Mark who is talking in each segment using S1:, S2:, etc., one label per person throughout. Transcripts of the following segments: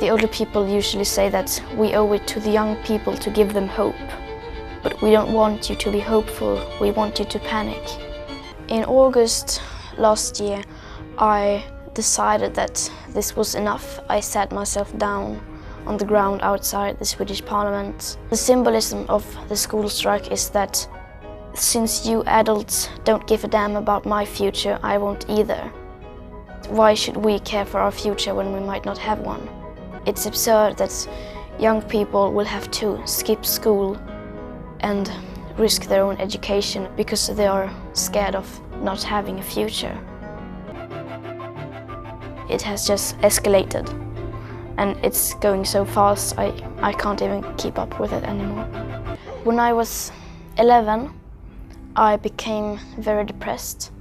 S1: The older people usually say that we owe it to the young people to give them hope. But we don't want you to be hopeful, we want you to panic. In August last year, I decided that this was enough. I sat myself down on the ground outside the Swedish Parliament. The symbolism of the school strike is that since you adults don't give a damn about my future, I won't either. Why should we care for our future when we might not have one? It's absurd that young people will have to skip school and risk their own education because they are scared of not having a future. It has just escalated and it's going so fast I can't even keep up with it anymore. When I was 11, I became very depressed.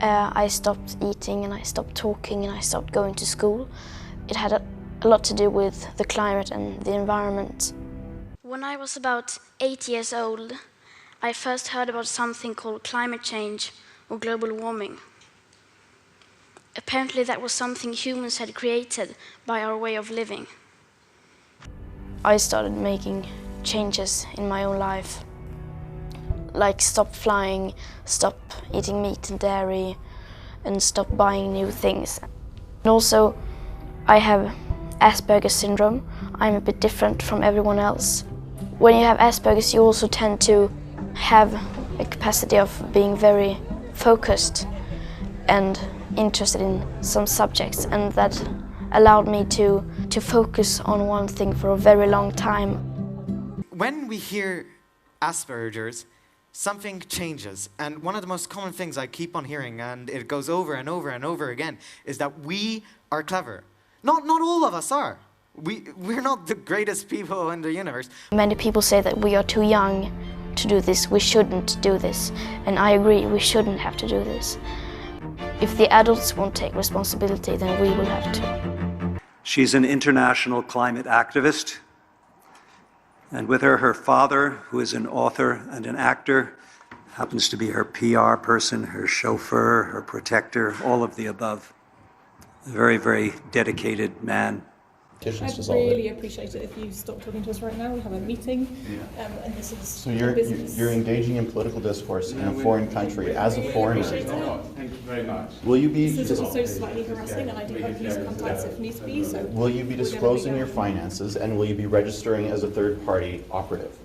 S1: I stopped eating and I stopped talking and I stopped going to school. It had a lot to do with the climate and the environment. When I was about 8 years old, I first heard about something called climate change or global warming. Apparently that was something humans had created by our way of living. I started making changes in my own life, like stop flying, stop eating meat and dairy, and stop buying new things. And also, I have Asperger's syndrome. I'm a bit different from everyone else. When you have Asperger's, you also tend to have a capacity of being very focused and interested in some subjects, and that allowed me to focus on one thing for a very long time.
S2: When we hear Asperger's, something changes, and one of the most common things I keep on hearing, and it goes over and over and over again, is that we are clever. Not all of us are. We're not the greatest people in the universe.
S1: Many people say that we are too young to do this, we shouldn't do this, and I agree, we shouldn't have to do this. If the adults won't take responsibility, then we will have to.
S3: She's an international climate activist, and with her, her father, who is an author and an actor, happens to be her PR person, her chauffeur, her protector, all of the above. A very, very dedicated man.
S4: I'd really appreciate it if you stop talking to us right now. We have a meeting, and this is
S5: so you're engaging in political discourse in a foreign country as a foreigner.
S4: Thank
S5: you very much. Will you be?
S4: This is also slightly harassing, and I do have police contacts if needs be. So
S5: will you be disclosing your finances, and will you be registering as a third-party operative?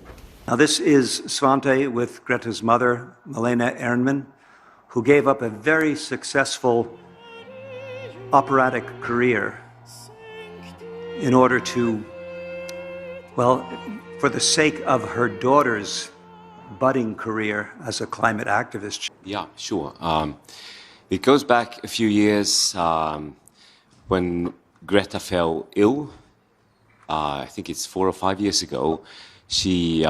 S3: Now this is Svante with Greta's mother, Malena Ernman, who gave up a very successful operatic career in order to, well, for the sake of her daughter's budding career as a climate activist.
S6: Yeah, sure. It goes back a few years when Greta fell ill. I think it's 4 or 5 years ago. She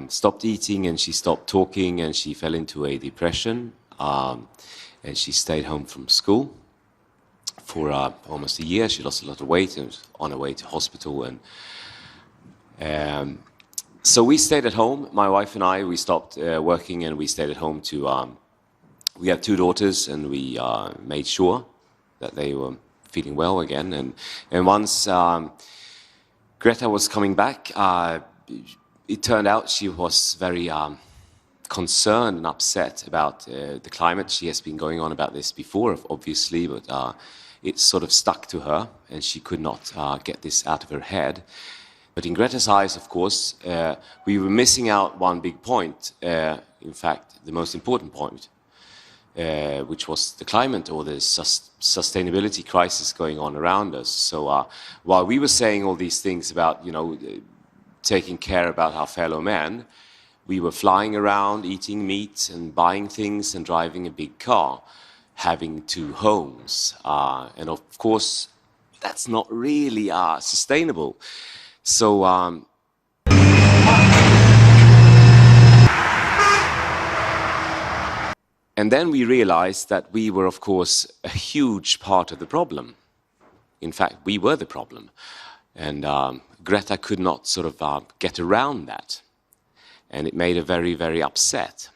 S6: stopped eating and she stopped talking and she fell into a depression, and she stayed home from school for almost a year. She lost a lot of weight and was on her way to hospital. And so we stayed at home, my wife and I. We stopped working and we stayed at home to... we have 2 daughters and we made sure that they were feeling well again. And once Greta was coming back, it turned out she was very concerned and upset about the climate. She has been going on about this before, obviously, but it sort of stuck to her and she could not get this out of her head. But in Greta's eyes, of course, we were missing out one big point, in fact, the most important point, which was the climate or the sustainability crisis going on around us. So while we were saying all these things about, you know, taking care about our fellow men, we were flying around, eating meat and buying things and driving a big car, having 2 homes. And of course, that's not really sustainable. So and then we realized that we were, of course, a huge part of the problem. In fact, we were the problem. And Greta could not sort of get around that. And it made her very, very upset.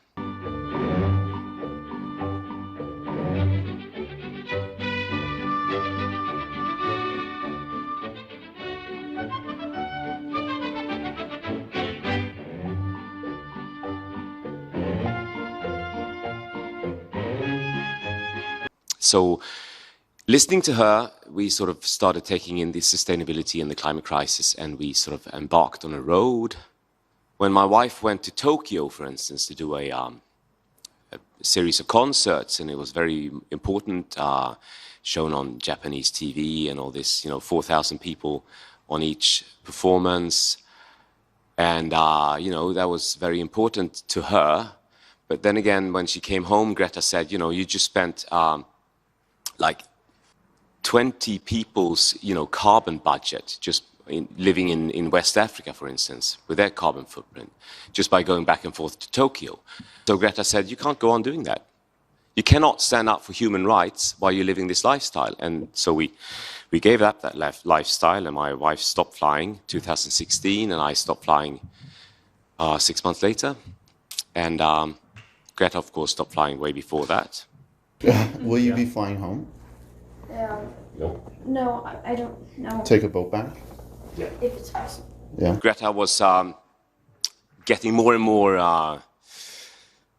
S6: So listening to her, we sort of started taking in the sustainability and the climate crisis, and we sort of embarked on a road. When my wife went to Tokyo, for instance, to do a series of concerts, and it was very important, shown on Japanese TV and all this, 4,000 people on each performance. And, that was very important to her. But then again, when she came home, Greta said, you just spent like 20 people's, carbon budget just living in West Africa, for instance, with their carbon footprint, just by going back and forth to Tokyo. So Greta said, you can't go on doing that. You cannot stand up for human rights while you're living this lifestyle. And so we gave up that lifestyle, and my wife stopped flying 2016, and I stopped flying 6 months later. And Greta, of course, stopped flying way before that.
S5: Will you be flying home?
S1: No, I don't know.
S5: Take a boat back?
S1: If it's possible.
S5: Yeah.
S6: Greta was getting more and more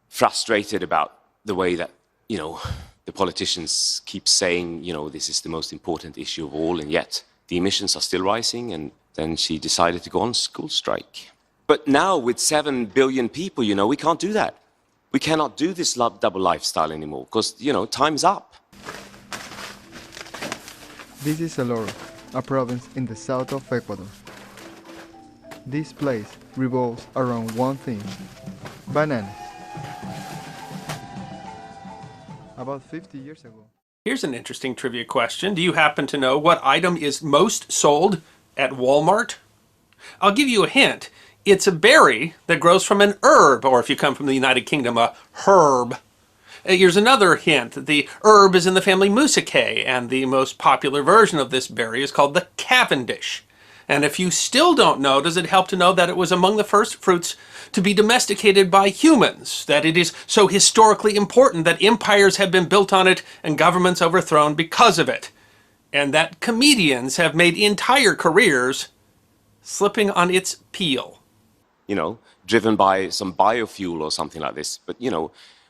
S6: frustrated about the way that, the politicians keep saying, this is the most important issue of all, and yet the emissions are still rising, and then she decided to go on school strike. But now with 7 billion people, we can't do that. We cannot do this double lifestyle anymore, because, time's up.
S7: This is El Oro, a province in the south of Ecuador. This place revolves around one thing: bananas. About 50 years ago.
S8: Here's an interesting trivia question. Do you happen to know what item is most sold at Walmart? I'll give you a hint. It's a berry that grows from an herb, or if you come from the United Kingdom, a herb. Here's another hint. The herb is in the family Musaceae, and the most popular version of this berry is called the Cavendish. And if you still don't know, does it help to know that it was among the first fruits to be domesticated by humans, that it is so historically important that empires have been built on it and governments overthrown because of it, and that comedians have made entire careers slipping on its peel?
S6: Driven by some biofuel or something like this. But,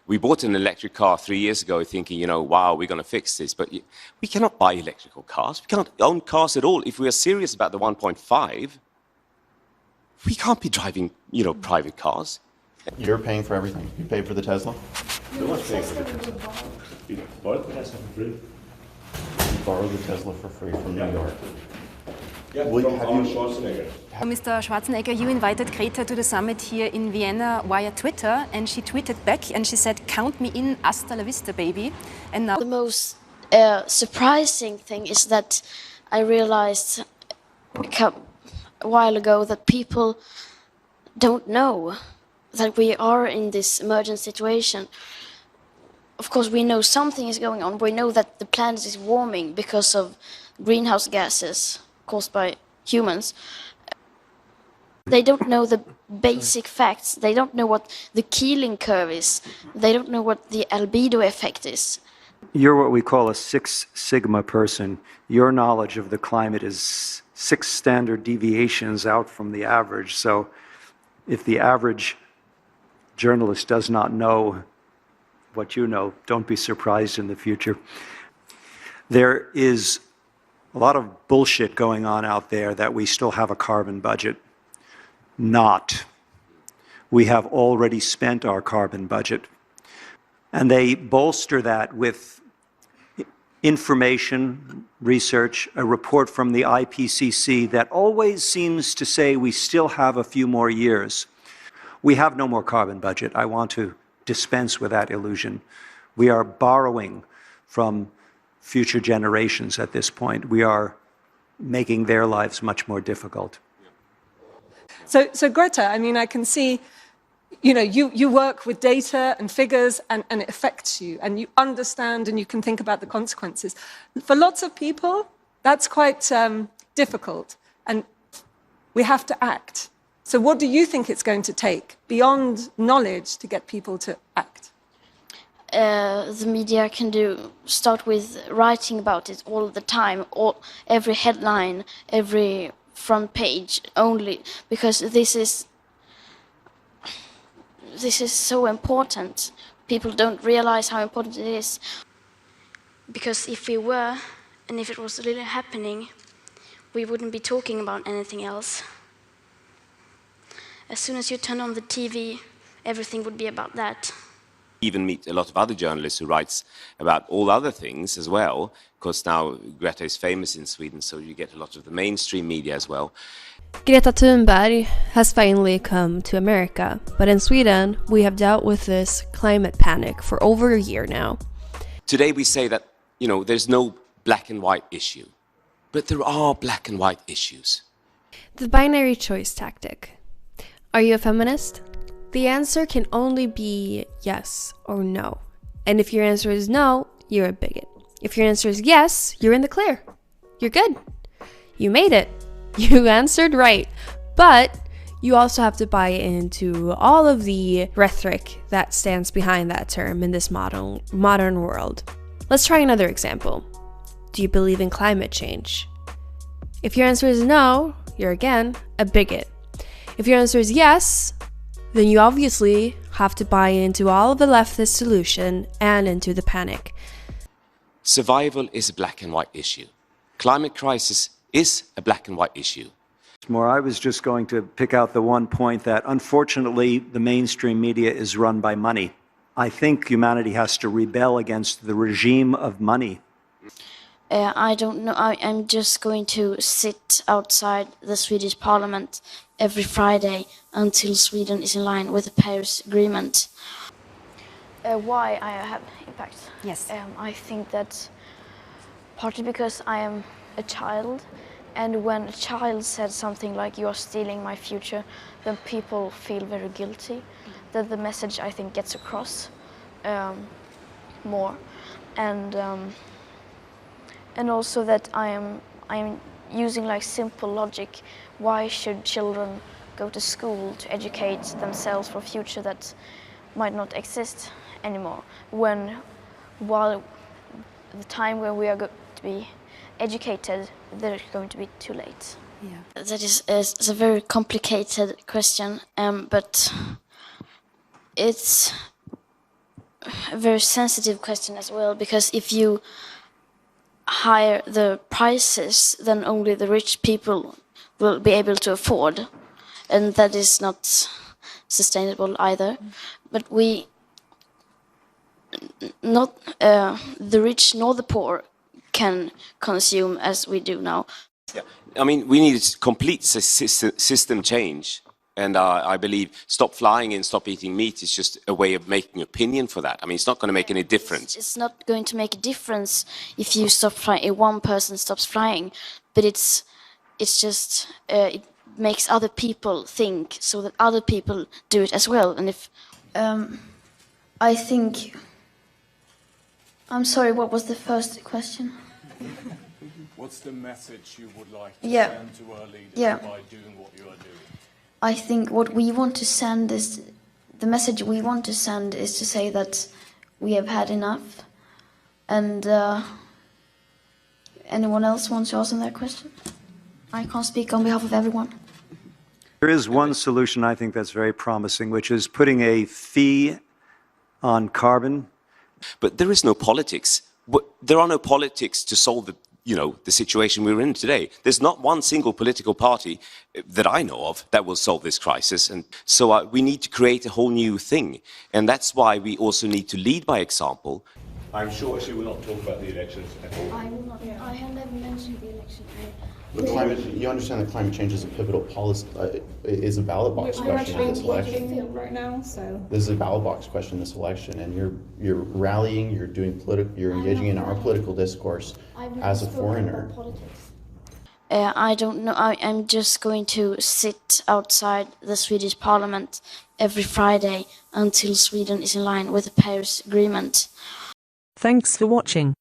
S6: we bought an electric car 3 years ago thinking, wow, we're going to fix this. But we cannot buy electrical cars. We cannot own cars at all. If we are serious about the 1.5, we can't be driving, private cars.
S5: You're paying for everything. You pay for the Tesla?
S9: No one's paying for the Tesla. You bought the Tesla for free.
S5: You borrowed the Tesla for free from New York.
S9: Yeah, from Arnold Schwarzenegger.
S10: Mr. Schwarzenegger, you invited Greta to the summit here in Vienna via Twitter, and she tweeted back and she said, "Count me in, hasta la vista, baby." And now
S1: The most surprising thing is that I realized a while ago that people don't know that we are in this emergent situation. Of course, we know something is going on. We know that the planet is warming because of greenhouse gases caused by humans. They don't know the basic facts. They don't know what the Keeling curve is. They don't know what the albedo effect is.
S3: You're what we call a 6 sigma person. Your knowledge of the climate is 6 standard deviations out from the average. So if the average journalist does not know what you know, don't be surprised in the future. There is a lot of bullshit going on out there that we still have a carbon budget. Not. We have already spent our carbon budget. And they bolster that with information, research, a report from the IPCC that always seems to say we still have a few more years. We have no more carbon budget. I want to dispense with that illusion. We are borrowing from future generations at this point. We are making their lives much more difficult.
S11: So Greta, I mean, I can see, you work with data and figures and it affects you and you understand and you can think about the consequences. For lots of people, that's quite difficult and we have to act. So what do you think it's going to take beyond knowledge to get people to act?
S1: The media can start with writing about it all the time, every headline, every front page only, because this is so important. People don't realize how important it is. Because if we were, and if it was really happening, we wouldn't be talking about anything else. As soon as you turn on the TV, everything would be about that.
S6: Even meet a lot of other journalists who writes about all other things as well, because now Greta is famous in Sweden, so you get a lot of the mainstream media as well.
S12: Greta Thunberg has finally come to America, but in Sweden we have dealt with this climate panic for over a year now.
S6: Today we say that, there's no black and white issue, but there are black and white issues.
S12: The binary choice tactic. Are you a feminist? The answer can only be yes or no. And if your answer is no, you're a bigot. If your answer is yes, you're in the clear. You're good. You made it. You answered right. But you also have to buy into all of the rhetoric that stands behind that term in this modern world. Let's try another example. Do you believe in climate change? If your answer is no, you're again a bigot. If your answer is yes, then you obviously have to buy into all of the leftist solution and into the panic.
S6: Survival is a black and white issue. Climate crisis is a black and white issue.
S3: More, I was just going to pick out the one point that unfortunately the mainstream media is run by money. I think humanity has to rebel against the regime of money.
S1: I don't know. I'm just going to sit outside the Swedish Parliament every Friday until Sweden is in line with the Paris Agreement. Why I have impact?
S10: Yes.
S1: I think that partly because I am a child, and when a child said something like "you are stealing my future," then people feel very guilty. That the message, I think, gets across more, and also that I am using like simple logic. Why should children go to school to educate themselves for a future that might not exist anymore? While the time when we are going to be educated, they're going to be too late.
S10: Yeah.
S1: That is a very complicated question, but it's a very sensitive question as well, because if you higher the prices, then only the rich people will be able to afford, and that is not sustainable either. But not the rich nor the poor can consume as we do now.
S6: Yeah. I mean, we need a complete system change. And I believe stop flying and stop eating meat is just a way of making opinion for that. I mean, it's not going to make any difference.
S1: It's not going to make a difference if you stop flying, if one person stops flying, but it's just it makes other people think, so that other people do it as well. And if I think, I'm sorry, what was the first question?
S9: What's the message you would like to
S1: Yeah.
S9: send to our leaders
S1: Yeah.
S9: by doing what you are doing?
S1: I think what we want to send is, the message we want to send is to say that we have had enough. And anyone else wants to answer that question? I can't speak on behalf of everyone.
S3: There is one solution I think that's very promising, which is putting a fee on carbon.
S6: But there is no politics. There are no politics to solve the situation we're in today. There's not one single political party that I know of that will solve this crisis. And so we need to create a whole new thing. And that's why we also need to lead by example.
S9: I'm sure she will not talk about the elections at all.
S1: I will not. I have never mentioned the election.
S5: You understand that climate change is a pivotal policy, is a ballot box
S4: We're
S5: question in this
S4: actually
S5: election.
S4: working field right now, so.
S5: This is a ballot box question this election, and you're rallying, you're engaging in our political discourse as a foreigner.
S1: I don't know. I'm just going to sit outside the Swedish Parliament every Friday until Sweden is in line with the Paris Agreement.
S13: Thanks for watching.